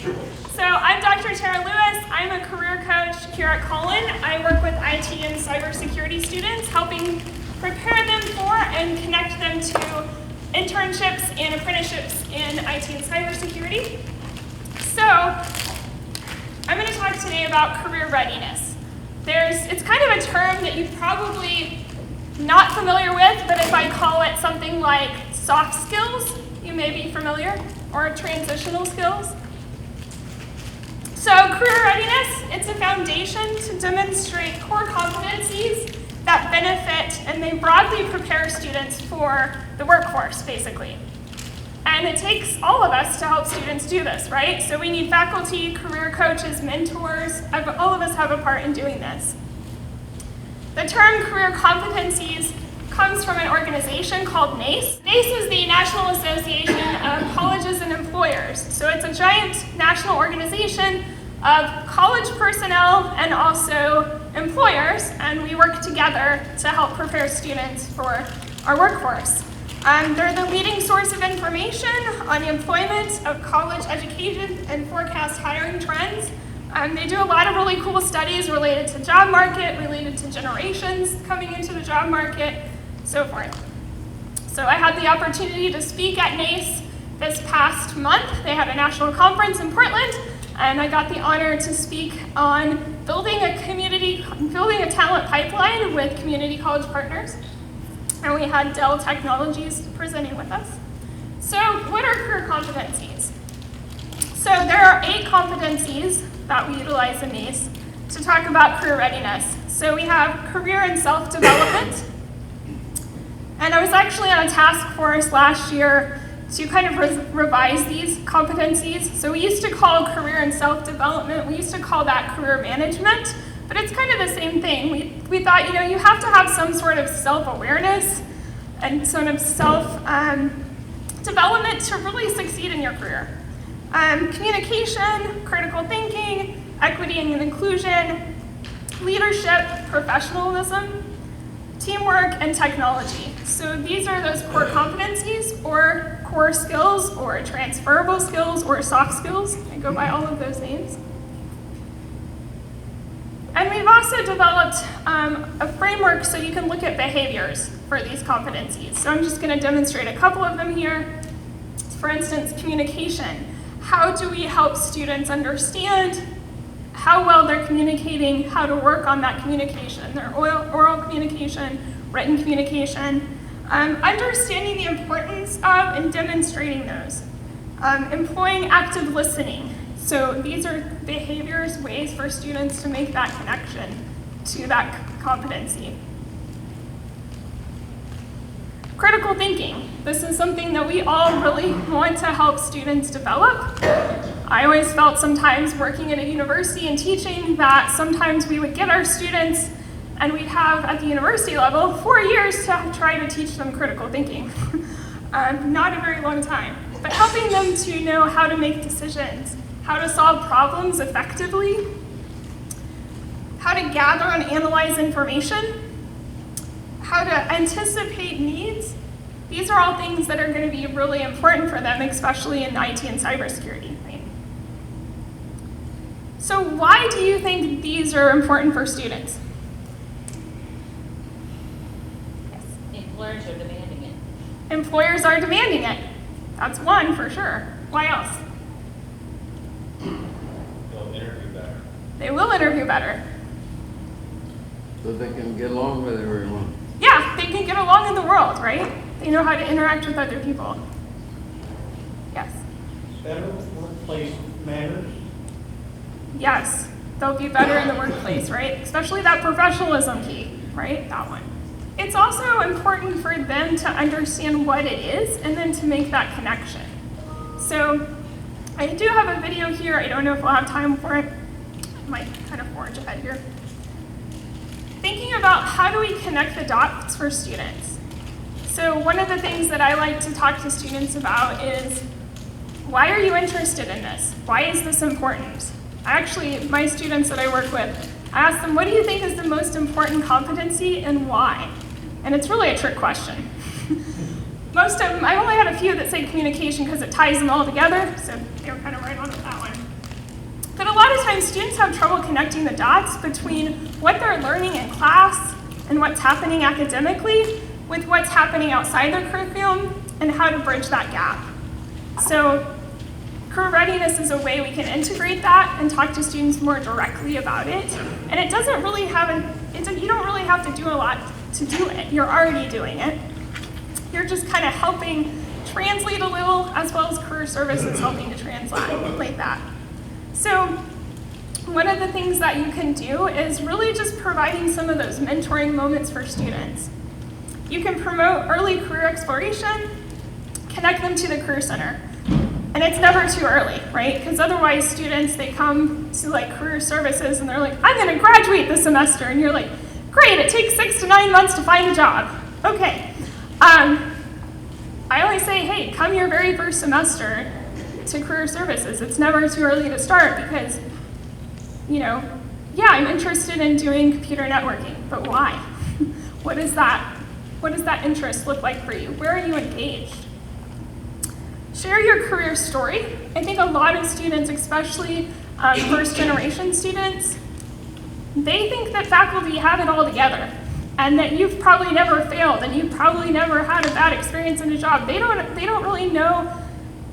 So I'm Dr. Tara Lewis. I'm a career coach here at Collin. I work with IT and cybersecurity students, helping prepare them for and connect them to internships and apprenticeships in IT and cybersecurity. So I'm going to talk today about career readiness. It's kind of a term that you're probably not familiar with, but if I call it something like soft skills, you may be familiar, or transitional skills. So career readiness, it's a foundation to demonstrate core competencies that benefit and they broadly prepare students for the workforce, basically. And it takes all of us to help students do this, right? So we need faculty, career coaches, mentors. All of us have a part in doing this. The term career competencies comes from an organization called NACE. NACE is the National Association of Colleges and Employers. So it's a giant national organization of college personnel and also employers, and we work together to help prepare students for our workforce. They're the leading source of information on the employment of college education and forecast hiring trends. They do a lot of really cool studies related to job market, related to generations coming into the job market, so forth. So I had the opportunity to speak at NACE this past month. They had a national conference in Portland, and I got the honor to speak on building a talent pipeline with community college partners. And we had Dell Technologies presenting with us. So what are career competencies? So there are 8 competencies that we utilize in NACE to talk about career readiness. So we have career and self-development. And I was actually on a task force last year to kind of revise these competencies. So we used to call career and self-development, we used to call that career management, but it's kind of the same thing. We thought, you have to have some sort of self-awareness and sort of self-development to really succeed in your career. Communication, critical thinking, equity and inclusion, leadership, professionalism, teamwork, and technology. So these are those core competencies or core skills or transferable skills or soft skills. I go by all of those names. And we've also developed a framework so you can look at behaviors for these competencies. So I'm just going to demonstrate a couple of them here. For instance, communication. How do we help students understand how well they're communicating, how to work on that communication, their oral communication, written communication, understanding the importance of and demonstrating those, employing active listening. So these are behaviors, ways for students to make that connection to that competency. Critical thinking. This is something that we all really want to help students develop. I always felt sometimes working at a university and teaching that sometimes we would get our students and we'd have at the university level 4 years to try to teach them critical thinking. Not a very long time, but helping them to know how to make decisions, how to solve problems effectively, how to gather and analyze information, how to anticipate needs. These are all things that are going to be really important for them, especially in IT and cybersecurity. Right? So why do you think these are important for students? Yes. Employers are demanding it. Employers are demanding it. That's one for sure. Why else? They'll interview better. They will interview better. So they can get along with everyone. Yeah, they can get along in the world, right? They know how to interact with other people. Yes. Better workplace manners. Yes, they'll be better in the workplace, right? Especially that professionalism key, right? That one. It's also important for them to understand what it is and then to make that connection. So I do have a video here. I don't know if we'll have time for it. I might kind of forge ahead here. Thinking about how do we connect the dots for students. So one of the things that I like to talk to students about is, why are you interested in this? Why is this important? My students that I work with, I ask them, what do you think is the most important competency and why? And it's really a trick question. Most of them, I only had a few that say communication because it ties them all together, so they were kind of right on with that one. lot of times students have trouble connecting the dots between what they're learning in class and what's happening academically with what's happening outside their curriculum and how to bridge that gap. So career readiness is a way we can integrate that and talk to students more directly about it. And it doesn't really have you don't really have to do a lot to do it. You're already doing it. You're just kind of helping translate a little, as well as career services helping to translate that. So one of the things that you can do is really just providing some of those mentoring moments for students. You can promote early career exploration, connect them to the Career Center. And it's never too early, right? Because otherwise students, they come to like career services and they're like, I'm gonna graduate this semester. And you're like, great, it takes 6 to 9 months to find a job. Okay. I always say, hey, come your very first semester to career services. It's never too early to start because, yeah, I'm interested in doing computer networking, but why? What does that interest look like for you? Where are you engaged? Share your career story. I think a lot of students, especially first generation students, they think that faculty have it all together and that you've probably never failed and you've probably never had a bad experience in a job. They don't really know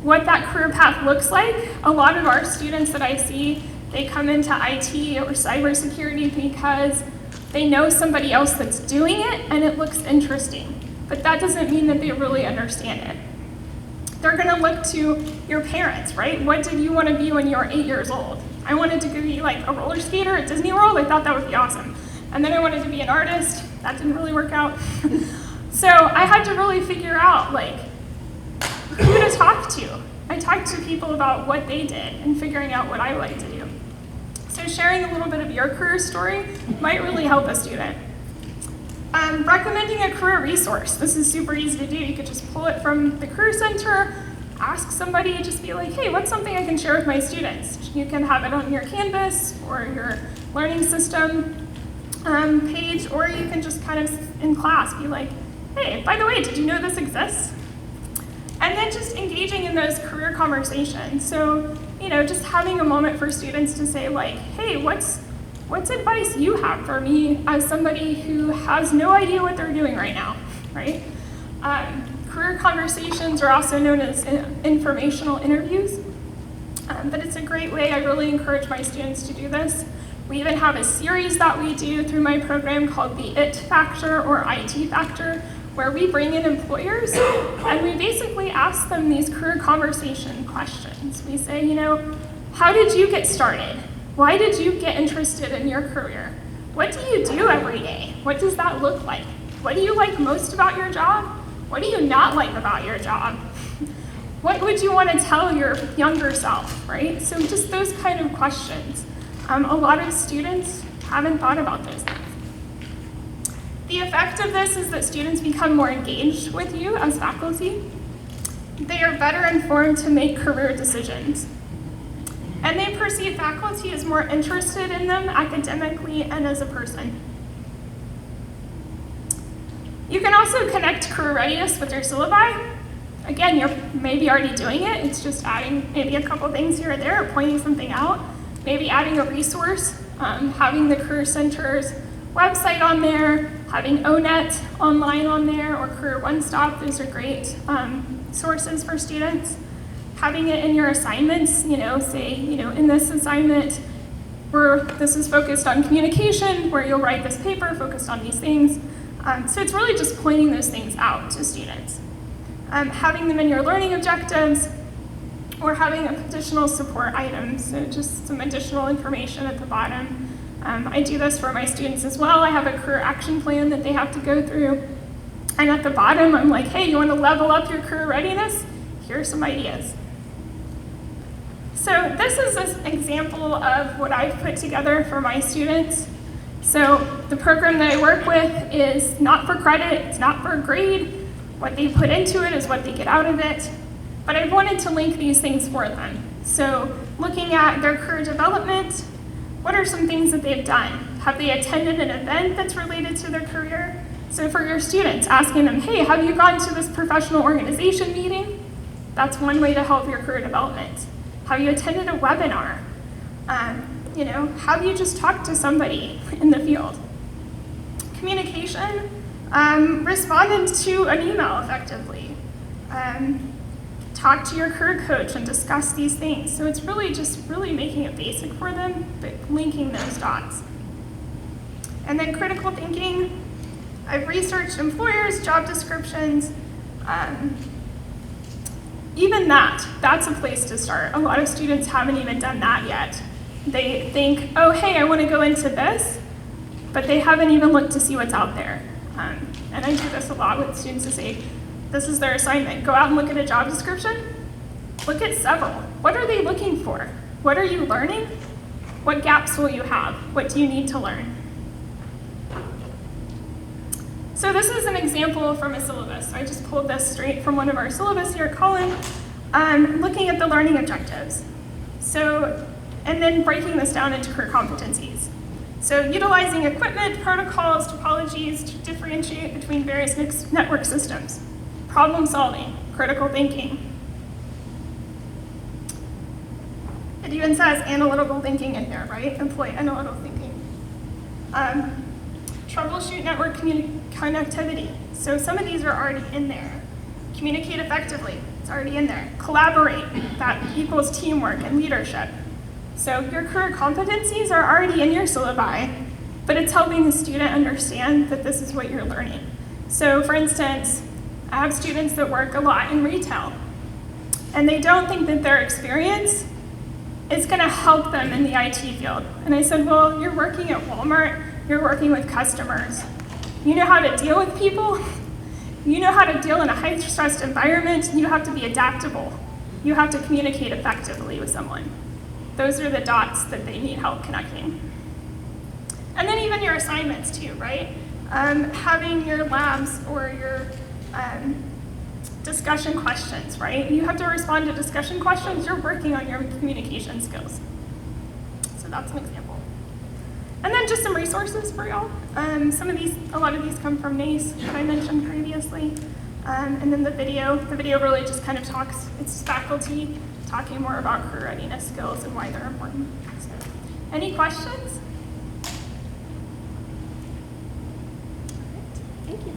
what that career path looks like. A lot of our students that I see, they come into IT or cybersecurity because they know somebody else that's doing it and it looks interesting. But that doesn't mean that they really understand it. They're gonna look to your parents, right? What did you want to be when you were 8 years old? I wanted to be like a roller skater at Disney World. I thought that would be awesome. And then I wanted to be an artist. That didn't really work out. So I had to really figure out like who to talk to. I talked to people about what they did and figuring out what I like to do. So sharing a little bit of your career story might really help a student. Recommending a career resource. This is super easy to do. You could just pull it from the Career Center, ask somebody, just be like, hey, what's something I can share with my students? You can have it on your Canvas or your learning system page, or you can just kind of in class be like, hey, by the way, did you know this exists? And then just engaging in those career conversations. So, just having a moment for students to say like, hey, what's advice you have for me as somebody who has no idea what they're doing right now, right? Career conversations are also known as informational interviews, but it's a great way. I really encourage my students to do this. We even have a series that we do through my program called the IT Factor or IT Factor, where we bring in employers and we basically ask them these career conversation questions. We say, how did you get started? Why did you get interested in your career? What do you do every day? What does that look like? What do you like most about your job? What do you not like about your job? What would you want to tell your younger self, right? So just those kind of questions. A lot of students haven't thought about those things. The effect of this is that students become more engaged with you as faculty. They are better informed to make career decisions. And they perceive faculty as more interested in them academically and as a person. You can also connect career readiness with your syllabi. Again, you're maybe already doing it. It's just adding maybe a couple things here or there, or pointing something out. Maybe adding a resource, having the Career Center's website on there, having ONET online on there, or Career One Stop. Those are great sources for students. Having it in your assignments, say, in this assignment, this is focused on communication, where you'll write this paper focused on these things. So it's really just pointing those things out to students. Having them in your learning objectives, or having additional support items, so just some additional information at the bottom. I do this for my students as well. I have a career action plan that they have to go through. And at the bottom, I'm like, hey, you want to level up your career readiness? Here are some ideas. So this is an example of what I've put together for my students. So the program that I work with is not for credit, it's not for a grade. What they put into it is what they get out of it. But I wanted to link these things for them. So looking at their career development, what are some things that they've done? Have they attended an event that's related to their career? So for your students, asking them, hey, have you gone to this professional organization meeting? That's one way to help your career development. Have you attended a webinar? Have you just talked to somebody in the field? Communication, responded to an email effectively. Talk to your career coach and discuss these things. So it's really just making it basic for them, but linking those dots. And then critical thinking, I've researched employers, job descriptions, even that's a place to start. A lot of students haven't even done that yet. They think, oh, hey, I want to go into this, but they haven't even looked to see what's out there. And I do this a lot with students to say, this is their assignment. Go out and look at a job description. Look at several. What are they looking for? What are you learning? What gaps will you have? What do you need to learn? So this is an example from a syllabus. I just pulled this straight from one of our syllabus here at Collin, looking at the learning objectives. So, and then breaking this down into career competencies. So utilizing equipment, protocols, topologies to differentiate between various network systems. Problem solving, critical thinking. It even says analytical thinking in here, right? Employ analytical thinking. Troubleshoot network connectivity. So some of these are already in there. Communicate effectively, it's already in there. Collaborate, that equals teamwork and leadership. So your career competencies are already in your syllabi, but it's helping the student understand that this is what you're learning. So for instance, I have students that work a lot in retail, and they don't think that their experience is going to help them in the IT field. And I said, well, you're working at Walmart, you're working with customers. You know how to deal with people, you know how to deal in a high-stressed environment, you have to be adaptable. You have to communicate effectively with someone. Those are the dots that they need help connecting. And then even your assignments too, right? Having your labs or your discussion questions, right? You have to respond to discussion questions, you're working on your communication skills. So that's an example. And then just some resources for y'all. A lot of these come from NACE that I mentioned previously. And then the video really just kind of talks, it's faculty talking more about career readiness skills and why they're important. So, any questions? All right, thank you.